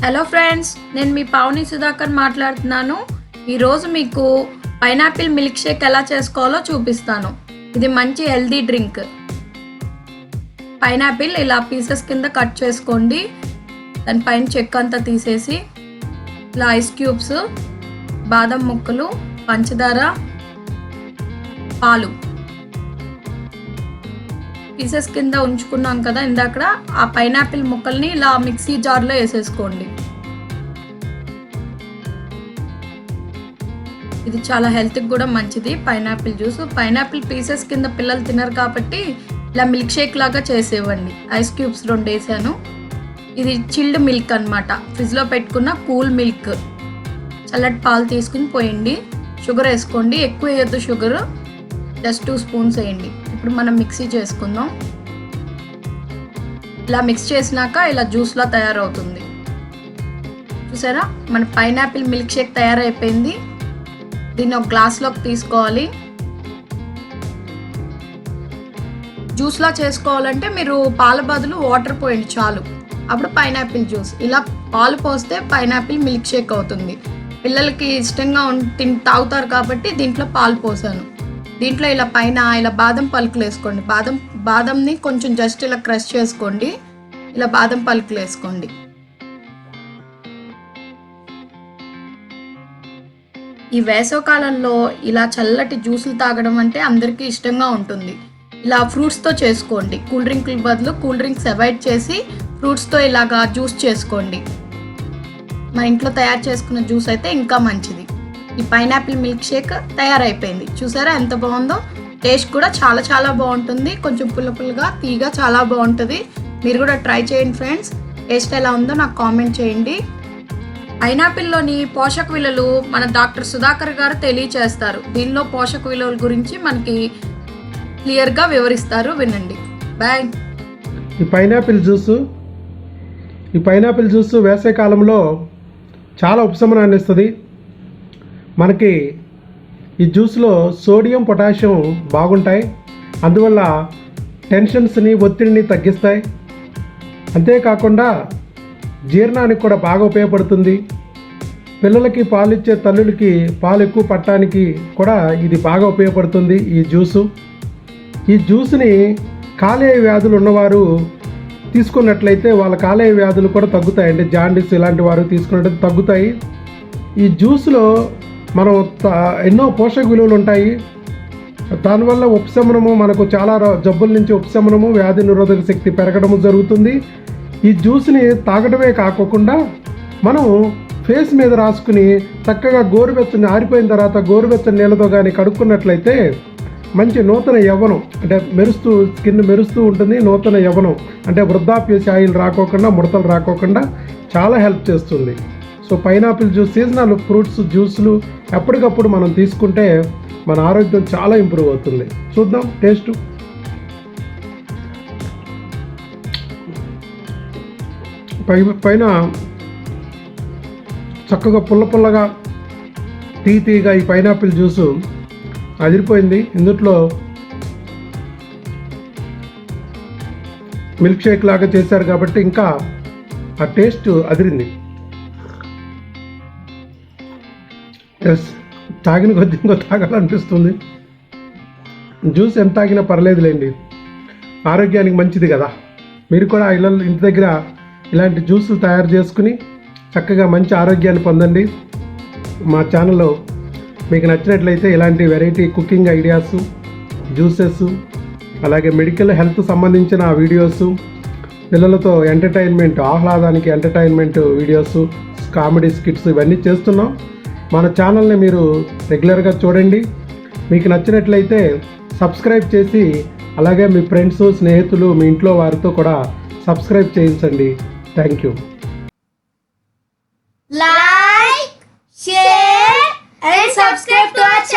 Hello friends, నేను మీ పావని సుధాకర్ మాట్లాడుతున్నాను. ఈరోజు మీకు పైనాపిల్ మిల్క్ షేక్ ఎలా చేసుకోవాలో చూపిస్తాను. ఇది మంచి హెల్దీ డ్రింక్. పైనాపిల్ ఇలా పీసెస్ కింద కట్ చేసుకోండి. దానిపైన చెక్క అంతా తీసేసి ఇలా ఐస్ క్యూబ్స్, బాదం ముక్కలు, పంచదార, పాలు పీసెస్ కింద ఉంచుకున్నాం కదా ఇందాక. ఆ పైనాపిల్ ముక్కల్ని ఇలా మిక్సీ జార్లో వేసేసుకోండి. ఇది చాలా హెల్త్కి కూడా మంచిది పైనాపిల్ జ్యూస్. పైనాపిల్ పీసెస్ కింద పిల్లలు తినరు కాబట్టి ఇలా మిల్క్ షేక్ లాగా చేసేవ్వండి. ఐస్ క్యూబ్స్ 2 వేసాను. ఇది చిల్డ్ మిల్క్ అనమాట, ఫ్రిడ్జ్లో పెట్టుకున్న కూల్ మిల్క్. చల్లటి పాలు తీసుకుని పోయండి. షుగర్ వేసుకోండి, ఎక్కువ వేయద్దు షుగర్, జస్ట్ 2 స్పూన్స్ వేయండి. ఇప్పుడు మనం మిక్సీ చేసుకుందాం. ఇలా మిక్స్ చేసినాక ఇలా జ్యూస్లా తయారవుతుంది. చూసారా, మన పైనాపిల్ మిల్క్ షేక్ తయారైపోయింది. దీన్ని ఒక గ్లాస్లోకి తీసుకోవాలి. జ్యూస్లా చేసుకోవాలంటే మీరు పాల బదులు వాటర్ పోయండి చాలు, అప్పుడు పైనాపిల్ జ్యూస్. ఇలా పాలు పోస్తే పైనాపిల్ మిల్క్ షేక్ అవుతుంది. పిల్లలకి ఇష్టంగా తాగుతారు కాబట్టి దీంట్లో పాలు పోసాను. దీంట్లో ఇలా పైన ఇలా బాదం పలుకులు వేసుకోండి. బాదంని కొంచెం జస్ట్ ఇలా క్రష్ చేసుకోండి. ఇలా బాదం పలుకులు వేసుకోండి. ఈ వేసవకాలంలో ఇలా చల్లటి జ్యూసులు తాగడం అంటే అందరికీ ఇష్టంగా ఉంటుంది. ఇలా ఫ్రూట్స్తో చేసుకోండి. కూల్ డ్రింకుల బదులు కూల్ డ్రింక్స్ అవాయిడ్ చేసి ఫ్రూట్స్తో ఇలాగా జ్యూస్ చేసుకోండి. మా ఇంట్లో తయారు చేసుకున్న జ్యూస్ అయితే ఇంకా మంచిది. ఈ పైనాపిల్ మిల్క్ షేక్ తయారైపోయింది. చూసారా ఎంత బాగుందో. టేస్ట్ కూడా చాలా చాలా బాగుంటుంది. కొంచెం పుల్లగా తీగా చాలా బాగుంటుంది. మీరు కూడా ట్రై చేయండి ఫ్రెండ్స్. టేస్ట్ ఎలా ఉందో నాకు కామెంట్ చేయండి. పైనాపిల్లోని పోషక విలువలు మన డాక్టర్ సుధాకర్ గారు తెలియచేస్తారు. దీనిలో పోషక విలువల గురించి మనకి క్లియర్గా వివరిస్తారు, వినండి. బాయ్. ఈ పైనాపిల్ జ్యూస్ వేసవికాలంలో చాలా ఉపశమనాన్ని ఇస్తుంది. మనకి ఈ జ్యూస్లో సోడియం, పొటాషియం బాగుంటాయి. అందువల్ల టెన్షన్స్ని, ఒత్తిడిని తగ్గిస్తాయి. అంతేకాకుండా జీర్ణానికి కూడా బాగా ఉపయోగపడుతుంది. పిల్లలకి పాలిచ్చే తల్లులకి పాలు ఎక్కువ పట్టడానికి కూడా ఇది బాగా ఉపయోగపడుతుంది ఈ జ్యూస్ని కాలేయ వ్యాధులు ఉన్నవారు తీసుకున్నట్లయితే వాళ్ళ కాలేయ వ్యాధులు కూడా తగ్గుతాయి. అంటే జాండీస్ ఇలాంటి వారు తీసుకున్నట్లయితే తగ్గుతాయి. ఈ జ్యూస్లో మనం ఎన్నో పోషక విలువలు ఉంటాయి. దానివల్ల ఉపశమనము, మనకు చాలా జబ్బుల నుంచి ఉపశమనము, వ్యాధి నిరోధక శక్తి పెరగడము జరుగుతుంది. ఈ జ్యూస్ని తాగడమే కాకుండా మనం ఫేస్ మీద రాసుకుని చక్కగా గోరువెచ్చని ఆరిపోయిన తర్వాత గోరువెచ్చని నీళ్ళతో కానీ కడుక్కున్నట్లయితే మంచి నూతన యవ్వనం, అంటే స్కిన్ మెరుస్తూ ఉంటుంది. నూతన యవ్వనం అంటే వృద్ధాప్య ఛాయలు రాకోకుండా, ముడతలు రాకోకుండా చాలా హెల్ప్ చేస్తుంది. So pineapple juice, seasonal fruits జ్యూస్లు ఎప్పటికప్పుడు మనం తీసుకుంటే మన ఆరోగ్యం చాలా ఇంప్రూవ్ అవుతుంది. చూద్దాం టేస్ట్. పైన చక్కగా పుల్లగా తీగా ఈ పైనాపిల్ జ్యూసు అదిరిపోయింది. ఇందులో మిల్క్ షేక్ లాగా చేశారు కాబట్టి ఇంకా ఆ టేస్ట్ అదిరింది. తాగిన కొద్ది ఇంకో తాగాలనిపిస్తుంది. జ్యూస్ ఎంత తాగినా పర్లేదులేండి, ఆరోగ్యానికి మంచిది కదా. మీరు కూడా ఇంటి దగ్గర ఇలాంటి జ్యూసులు తయారు చేసుకుని చక్కగా మంచి ఆరోగ్యాన్ని పొందండి. మా ఛానల్లో మీకు నచ్చినట్లయితే ఇలాంటి వెరైటీ కుకింగ్ ఐడియాస్, జ్యూసెస్, అలాగే మెడికల్ హెల్త్ సంబంధించిన వీడియోస్, పిల్లలతో ఎంటర్టైన్మెంట్, ఆహ్లాదానికి ఎంటర్టైన్మెంట్ వీడియోస్, కామెడీ స్కిట్స్ ఇవన్నీ చేస్తున్నాం. మన ఛానల్ని మీరు రెగ్యులర్గా చూడండి. మీకు నచ్చినట్లయితే సబ్స్క్రైబ్ చేసి, అలాగే మీ ఫ్రెండ్స్, స్నేహితులు, మీ ఇంట్లో వారితో కూడా సబ్స్క్రైబ్ చేయించండి. Thank you. Like, share and subscribe to our channel.